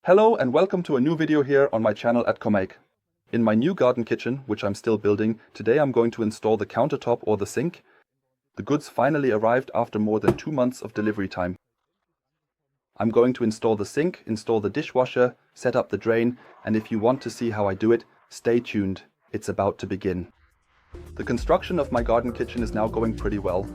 Hello and welcome to a new video here on my channel at commaik. In my new garden kitchen, which I'm still building, today I'm going to install the countertop or the sink. The goods finally arrived after more than 2 months of delivery time. I'm going to install the sink, install the dishwasher, set up the drain, and if you want to see how I do it, stay tuned. It's about to begin. The construction of my garden kitchen is now going pretty well.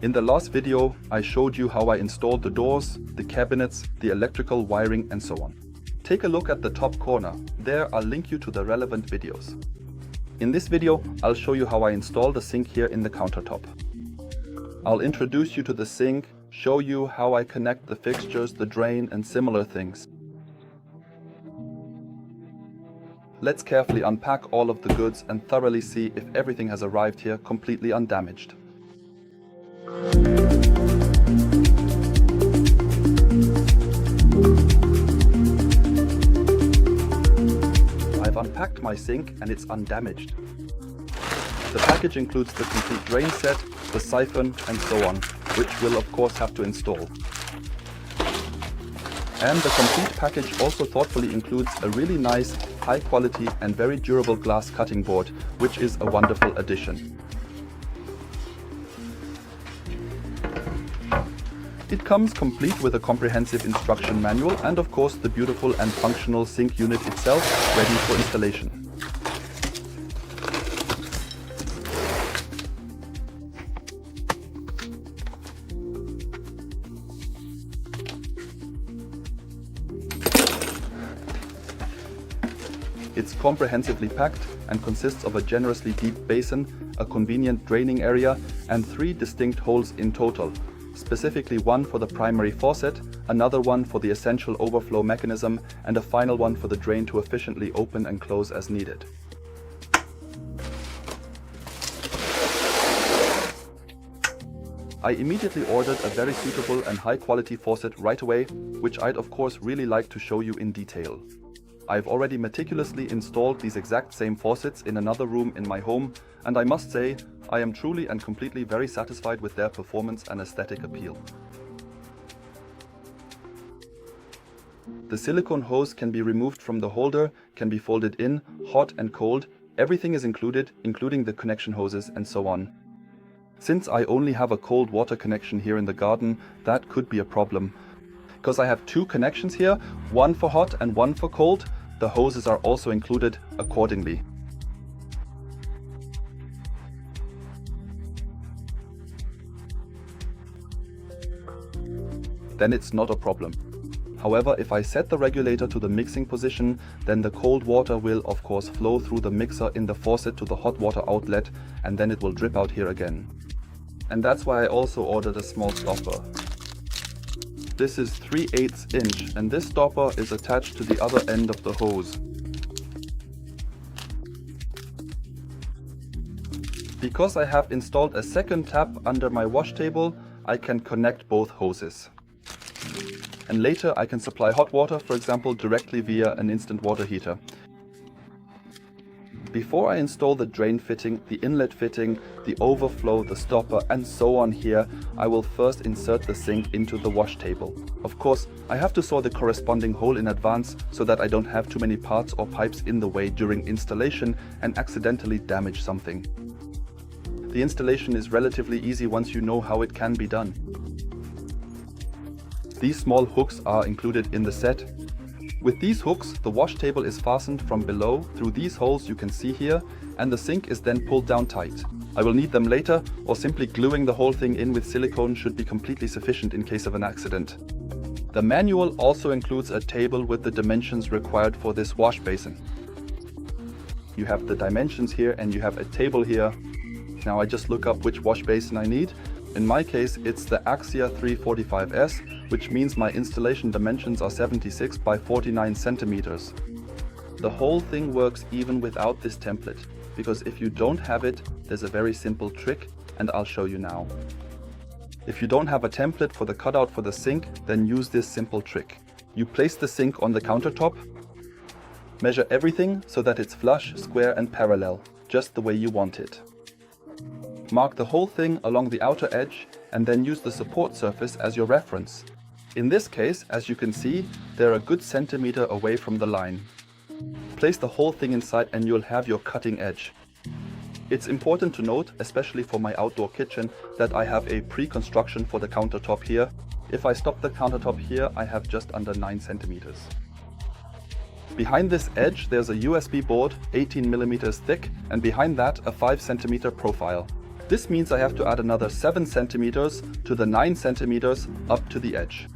In the last video, I showed you how I installed the doors, the cabinets, the electrical wiring and so on. Take a look at the top corner. There I'll link you to the relevant videos. In this video, I'll show you how I install the sink here in the countertop. I'll introduce you to the sink, show you how I connect the fixtures, the drain and similar things. Let's carefully unpack all of the goods and thoroughly see if everything has arrived here completely undamaged. I've unpacked my sink and it's undamaged. The package includes the complete drain set, the siphon and so on, which we'll of course have to install. And the complete package also thoughtfully includes a really nice, high quality and very durable glass cutting board, which is a wonderful addition. It comes complete with a comprehensive instruction manual and of course the beautiful and functional sink unit itself ready for installation. It's comprehensively packed and consists of a generously deep basin, a convenient draining area and 3 distinct holes in total. Specifically one for the primary faucet, another one for the essential overflow mechanism, and a final one for the drain to efficiently open and close as needed. I immediately ordered a very suitable and high quality faucet right away, which I'd of course really like to show you in detail. I've already meticulously installed these exact same faucets in another room in my home, and I must say, I am truly and completely very satisfied with their performance and aesthetic appeal. The silicone hose can be removed from the holder, can be folded in, hot and cold, everything is included, including the connection hoses and so on. Since I only have a cold water connection here in the garden, that could be a problem. Because I have 2 connections here, one for hot and one for cold, the hoses are also included accordingly. Then it's not a problem. However, if I set the regulator to the mixing position, then the cold water will of course flow through the mixer in the faucet to the hot water outlet, and then it will drip out here again. And that's why I also ordered a small stopper. This is 3/8 inch and this stopper is attached to the other end of the hose. Because I have installed a second tap under my wash table, I can connect both hoses. And later I can supply hot water, for example, directly via an instant water heater. Before I install the drain fitting, the inlet fitting, the overflow, the stopper and so on here, I will first insert the sink into the wash table. Of course, I have to saw the corresponding hole in advance so that I don't have too many parts or pipes in the way during installation and accidentally damage something. The installation is relatively easy once you know how it can be done. These small hooks are included in the set. With these hooks, the wash table is fastened from below through these holes you can see here, and the sink is then pulled down tight. I will need them later, or simply gluing the whole thing in with silicone should be completely sufficient in case of an accident. The manual also includes a table with the dimensions required for this wash basin. You have the dimensions here and you have a table here. Now I just look up which wash basin I need. In my case, it's the Axia 345S, which means my installation dimensions are 76 by 49 centimeters. The whole thing works even without this template, because if you don't have it, there's a very simple trick, and I'll show you now. If you don't have a template for the cutout for the sink, then use this simple trick. You place the sink on the countertop, measure everything so that it's flush, square and parallel, just the way you want it. Mark the whole thing along the outer edge and then use the support surface as your reference. In this case, as you can see, they're a good centimeter away from the line. Place the whole thing inside and you'll have your cutting edge. It's important to note, especially for my outdoor kitchen, that I have a pre-construction for the countertop here. If I stop the countertop here, I have just under 9 centimeters. Behind this edge, there's a USB board 18 millimeters thick, and behind that a 5 centimeter profile. This means I have to add another 7 centimeters to the 9 centimeters up to the edge.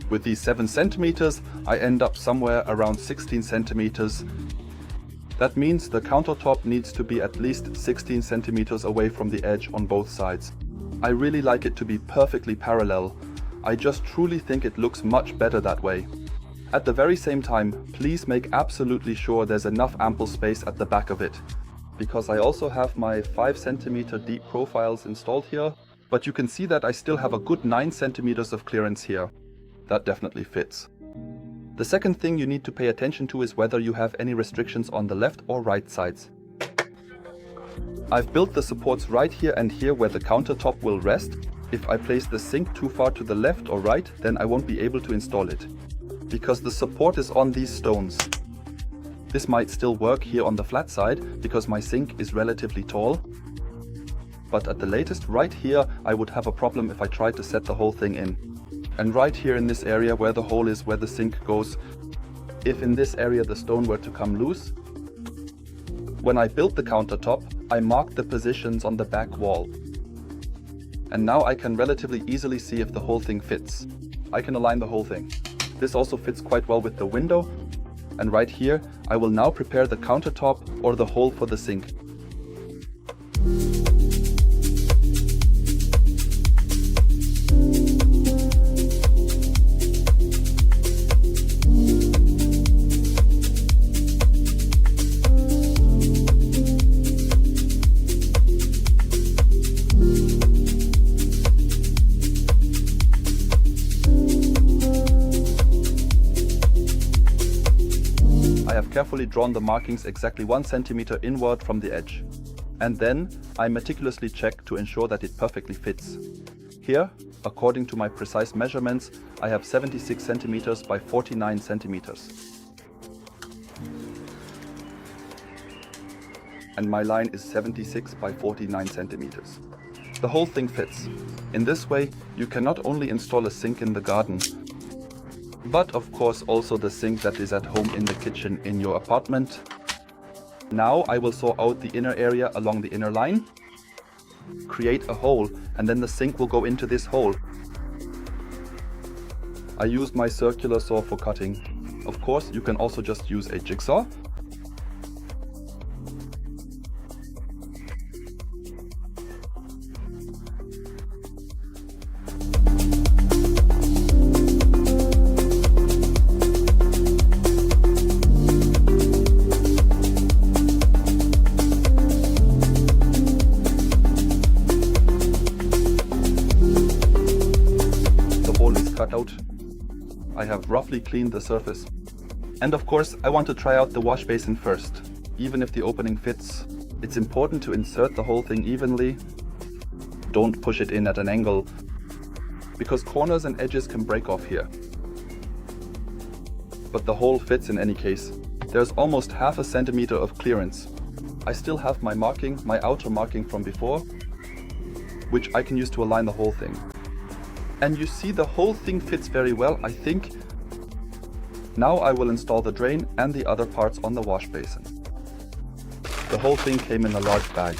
With these 7 centimeters, I end up somewhere around 16 centimeters. That means the countertop needs to be at least 16 centimeters away from the edge on both sides. I really like it to be perfectly parallel. I just truly think it looks much better that way. At the very same time, please make absolutely sure there's enough ample space at the back of it, because I also have my 5 centimeter deep profiles installed here, but you can see that I still have a good 9 centimeters of clearance here. That definitely fits. The second thing you need to pay attention to is whether you have any restrictions on the left or right sides. I've built the supports right here and here where the countertop will rest. If I place the sink too far to the left or right, then I won't be able to install it, because the support is on these stones. This might still work here on the flat side because my sink is relatively tall, but at the latest right here I would have a problem if I tried to set the whole thing in. And right here in this area where the hole is where the sink goes, if in this area the stone were to come loose, when I built the countertop, I marked the positions on the back wall. And now I can relatively easily see if the whole thing fits. I can align the whole thing. This also fits quite well with the window. And right here, I will now prepare the countertop or the hole for the sink. Carefully drawn the markings exactly 1 centimeter inward from the edge. And then I meticulously check to ensure that it perfectly fits. Here, according to my precise measurements, I have 76 centimeters by 49 centimeters. And my line is 76 by 49 centimeters. The whole thing fits. In this way, you can not only install a sink in the garden, but of course also the sink that is at home in the kitchen in your apartment. Now I will saw out the inner area along the inner line, create a hole, and then the sink will go into this hole. I used my circular saw for cutting. Of course, you can also just use a jigsaw. Cut out. I have roughly cleaned the surface. And of course, I want to try out the wash basin first. Even if the opening fits, it's important to insert the whole thing evenly. Don't push it in at an angle, because corners and edges can break off here. But the hole fits in any case. There's almost half a centimeter of clearance. I still have my marking, my outer marking from before, which I can use to align the whole thing. And you see the whole thing fits very well, I think. Now I will install the drain and the other parts on the wash basin. The whole thing came in a large bag,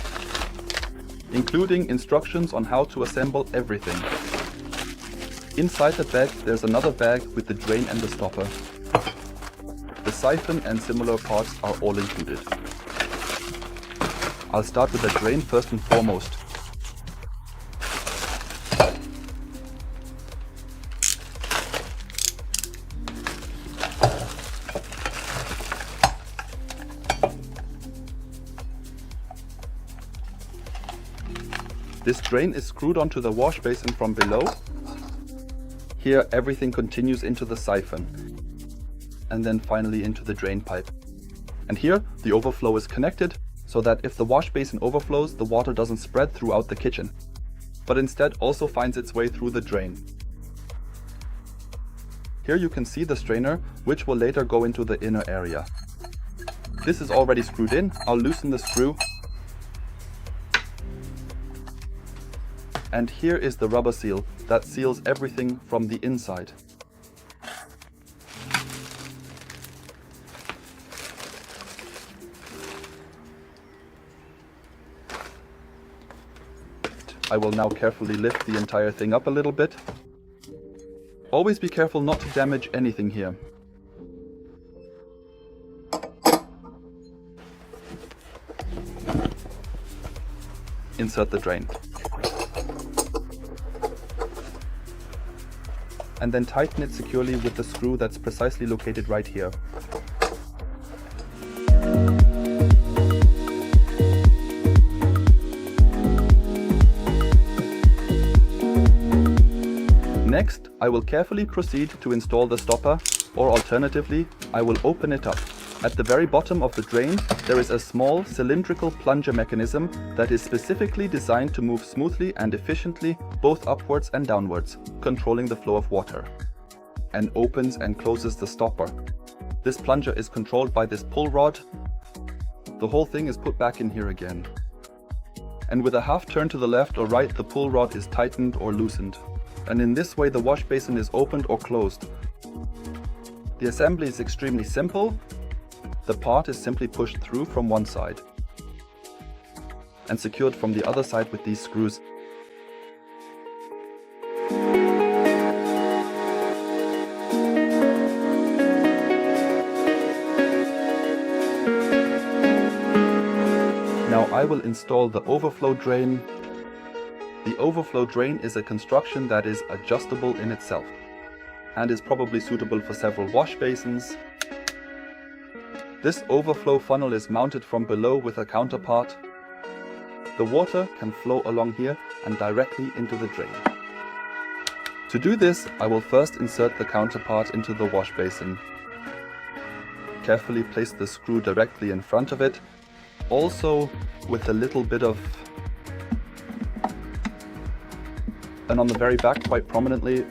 including instructions on how to assemble everything. Inside the bag there's another bag with the drain and the stopper. The siphon and similar parts are all included. I'll start with the drain first and foremost. This drain is screwed onto the wash basin from below. Here everything continues into the siphon, and then finally into the drain pipe. And here the overflow is connected, so that if the wash basin overflows, the water doesn't spread throughout the kitchen, but instead also finds its way through the drain. Here you can see the strainer, which will later go into the inner area. This is already screwed in. I'll loosen the screw. And here is the rubber seal that seals everything from the inside. I will now carefully lift the entire thing up a little bit. Always be careful not to damage anything here. Insert the drain. And then tighten it securely with the screw that's precisely located right here. Next, I will carefully proceed to install the stopper, or alternatively, I will open it up. At the very bottom of the drain, there is a small cylindrical plunger mechanism that is specifically designed to move smoothly and efficiently both upwards and downwards, controlling the flow of water, and opens and closes the stopper. This plunger is controlled by this pull rod. The whole thing is put back in here again. And with a half turn to the left or right, the pull rod is tightened or loosened. And in this way the wash basin is opened or closed. The assembly is extremely simple. The part is simply pushed through from one side and secured from the other side with these screws. Now I will install the overflow drain. The overflow drain is a construction that is adjustable in itself and is probably suitable for several wash basins. This overflow funnel is mounted from below with a counterpart. The water can flow along here and directly into the drain. To do this, I will first insert the counterpart into the wash basin. Carefully place the screw directly in front of it, also with a little bit of, and on the very back quite prominently.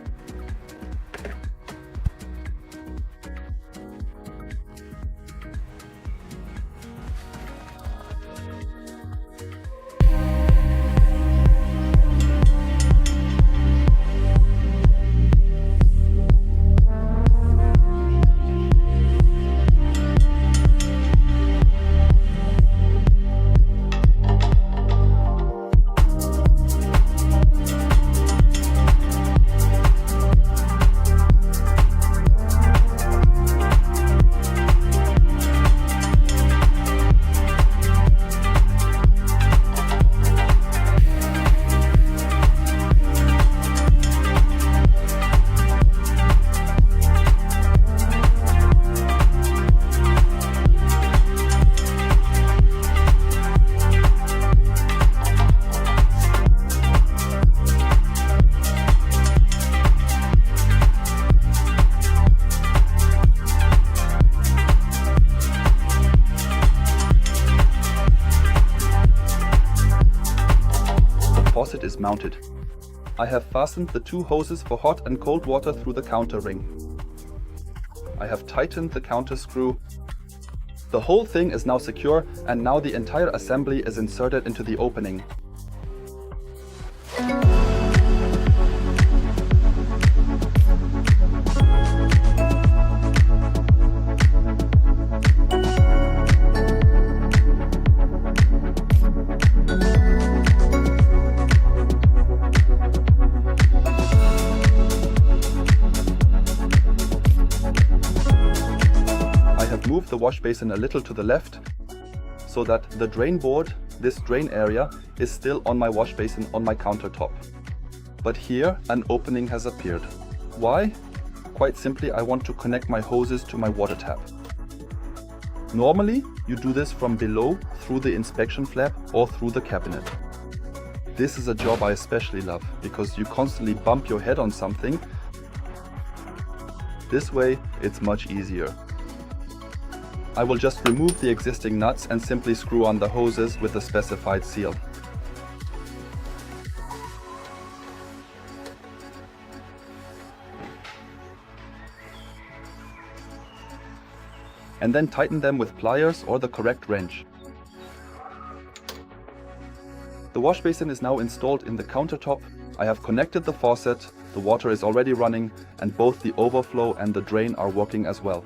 Faucet is mounted. I have fastened the two hoses for hot and cold water through the counter ring. I have tightened the counter screw. The whole thing is now secure, and now the entire assembly is inserted into the opening. Move the wash basin a little to the left so that the drain board, this drain area, is still on my wash basin on my countertop. But here an opening has appeared. Why? Quite simply, I want to connect my hoses to my water tap. Normally you do this from below through the inspection flap or through the cabinet. This is a job I especially love because you constantly bump your head on something. This way it's much easier. I will just remove the existing nuts and simply screw on the hoses with the specified seal. and then tighten them with pliers or the correct wrench. The wash basin is now installed in the countertop. I have connected the faucet, the water is already running, and both the overflow and the drain are working as well.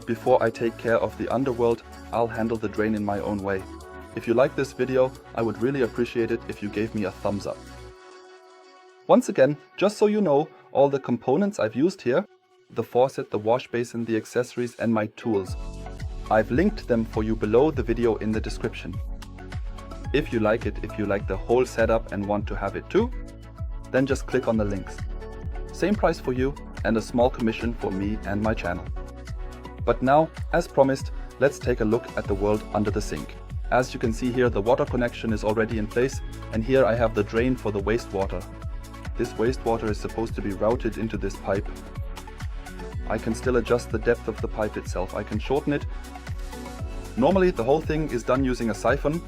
Before I take care of the underworld, I'll handle the drain in my own way. If you like this video, I would really appreciate it if you gave me a thumbs up. Once again, just so you know, all the components I've used here, the faucet, the wash basin, the accessories and my tools, I've linked them for you below the video in the description. If you like it, if you like the whole setup and want to have it too, then just click on the links. Same price for you and a small commission for me and my channel. But now, as promised, let's take a look at the world under the sink. As you can see here, the water connection is already in place, and here I have the drain for the wastewater. This wastewater is supposed to be routed into this pipe. I can still adjust the depth of the pipe itself. I can shorten it. Normally the whole thing is done using a siphon.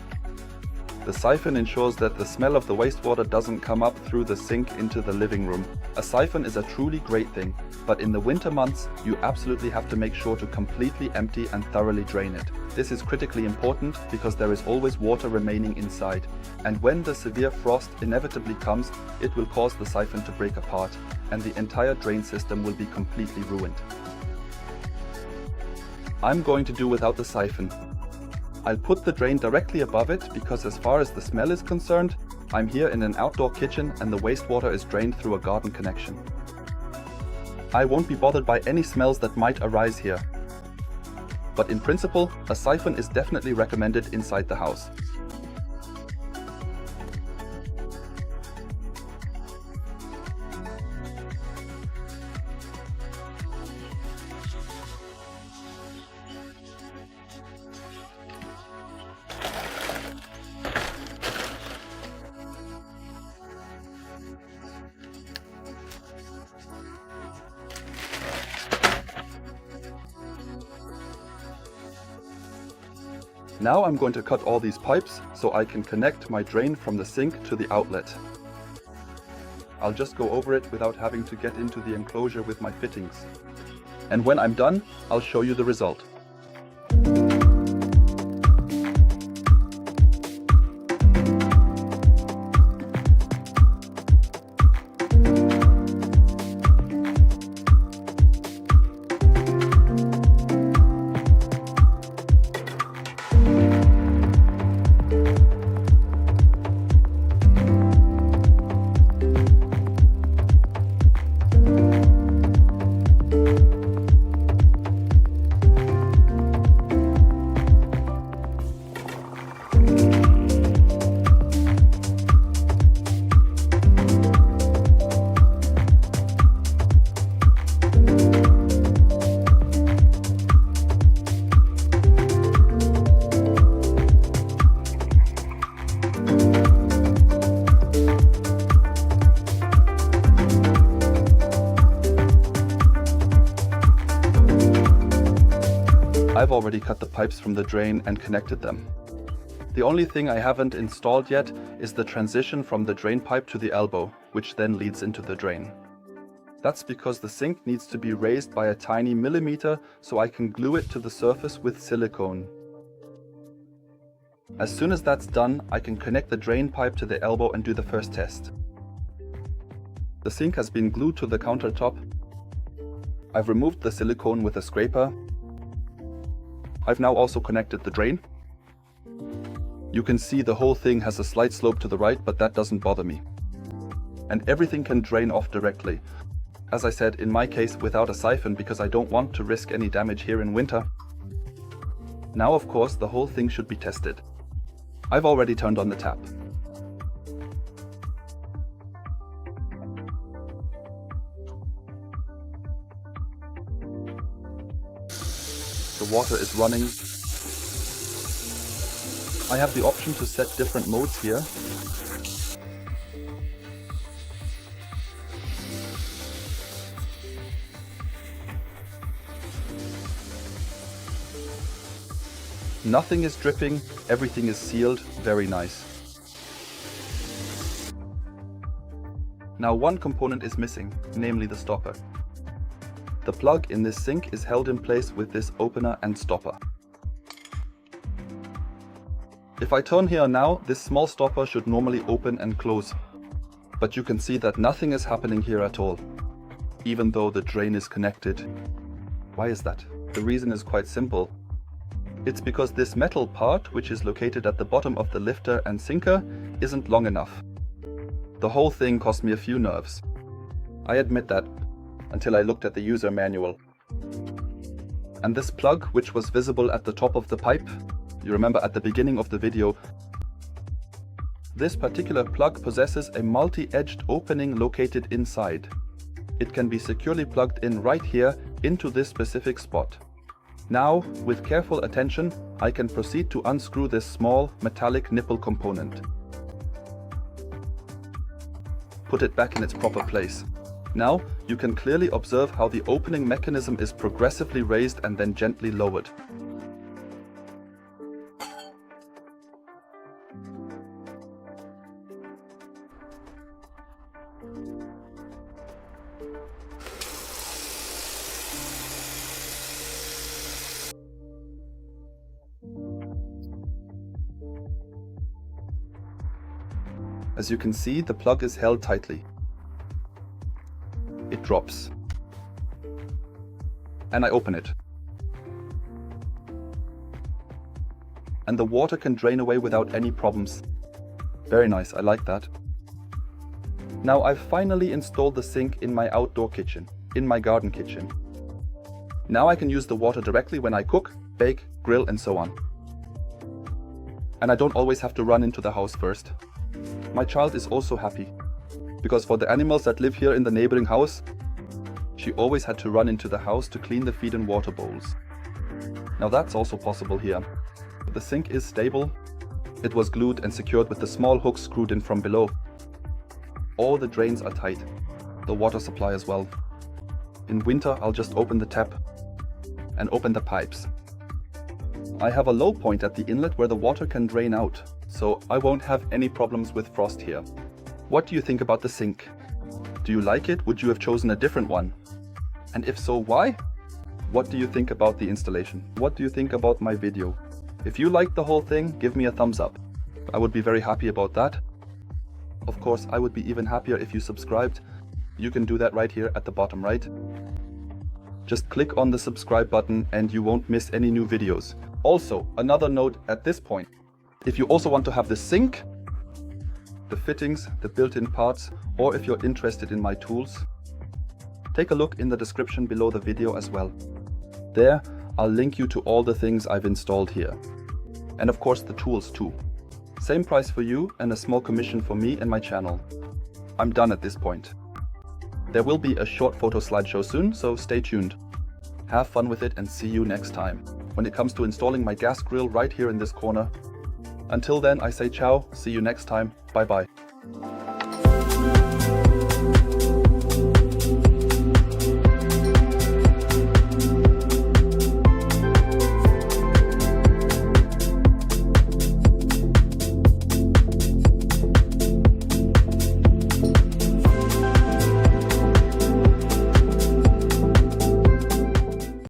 The siphon ensures that the smell of the wastewater doesn't come up through the sink into the living room. A siphon is a truly great thing, but in the winter months you absolutely have to make sure to completely empty and thoroughly drain it. This is critically important because there is always water remaining inside, and when the severe frost inevitably comes, it will cause the siphon to break apart, and the entire drain system will be completely ruined. I'm going to do without the siphon. I'll put the drain directly above it because as far as the smell is concerned, I'm here in an outdoor kitchen and the wastewater is drained through a garden connection. I won't be bothered by any smells that might arise here. But in principle, a siphon is definitely recommended inside the house. Now I'm going to cut all these pipes so I can connect my drain from the sink to the outlet. I'll just go over it without having to get into the enclosure with my fittings. And when I'm done, I'll show you the result. I've already cut the pipes from the drain and connected them. The only thing I haven't installed yet is the transition from the drain pipe to the elbow, which then leads into the drain. That's because the sink needs to be raised by a tiny millimeter so I can glue it to the surface with silicone. As soon as that's done, I can connect the drain pipe to the elbow and do the first test. The sink has been glued to the countertop. I've removed the silicone with a scraper. I've now also connected the drain. You can see the whole thing has a slight slope to the right, but that doesn't bother me. And everything can drain off directly. As I said, in my case without a siphon because I don't want to risk any damage here in winter. Now of course the whole thing should be tested. I've already turned on the tap. The water is running. I have the option to set different modes here. Nothing is dripping, everything is sealed, very nice. Now one component is missing, namely the stopper. The plug in this sink is held in place with this opener and stopper. If I turn here now, this small stopper should normally open and close. But you can see that nothing is happening here at all, even though the drain is connected. Why is that? The reason is quite simple. It's because this metal part, which is located at the bottom of the lifter and sinker, isn't long enough. The whole thing cost me a few nerves. I admit that, until I looked at the user manual. And this plug, which was visible at the top of the pipe, you remember at the beginning of the video, this particular plug possesses a multi-edged opening located inside. It can be securely plugged in right here into this specific spot. Now, with careful attention, I can proceed to unscrew this small metallic nipple component. Put it back in its proper place. Now, you can clearly observe how the opening mechanism is progressively raised and then gently lowered. As you can see, the plug is held tightly. It drops. And I open it. And the water can drain away without any problems. Very nice, I like that. Now I've finally installed the sink in my outdoor kitchen, in my garden kitchen. Now I can use the water directly when I cook, bake, grill and so on. And I don't always have to run into the house first. My child is also happy, because for the animals that live here in the neighboring house, she always had to run into the house to clean the feed and water bowls. Now that's also possible here. The sink is stable. It was glued and secured with the small hooks screwed in from below. All the drains are tight, the water supply as well. In winter, I'll just open the tap and open the pipes. I have a low point at the inlet where the water can drain out, so I won't have any problems with frost here. What do you think about the sink? Do you like it? Would you have chosen a different one? And if so, why? What do you think about the installation? What do you think about my video? If you liked the whole thing, give me a thumbs up. I would be very happy about that. Of course, I would be even happier if you subscribed. You can do that right here at the bottom right. Just click on the subscribe button and you won't miss any new videos. Also, another note at this point. If you also want to have the sink, the fittings, the built-in parts, or if you're interested in my tools, take a look in the description below the video as well. There, I'll link you to all the things I've installed here. And of course the tools too. Same price for you and a small commission for me and my channel. I'm done at this point. There will be a short photo slideshow soon, so stay tuned. Have fun with it and see you next time, when it comes to installing my gas grill right here in this corner. Until then, I say ciao, see you next time, bye bye.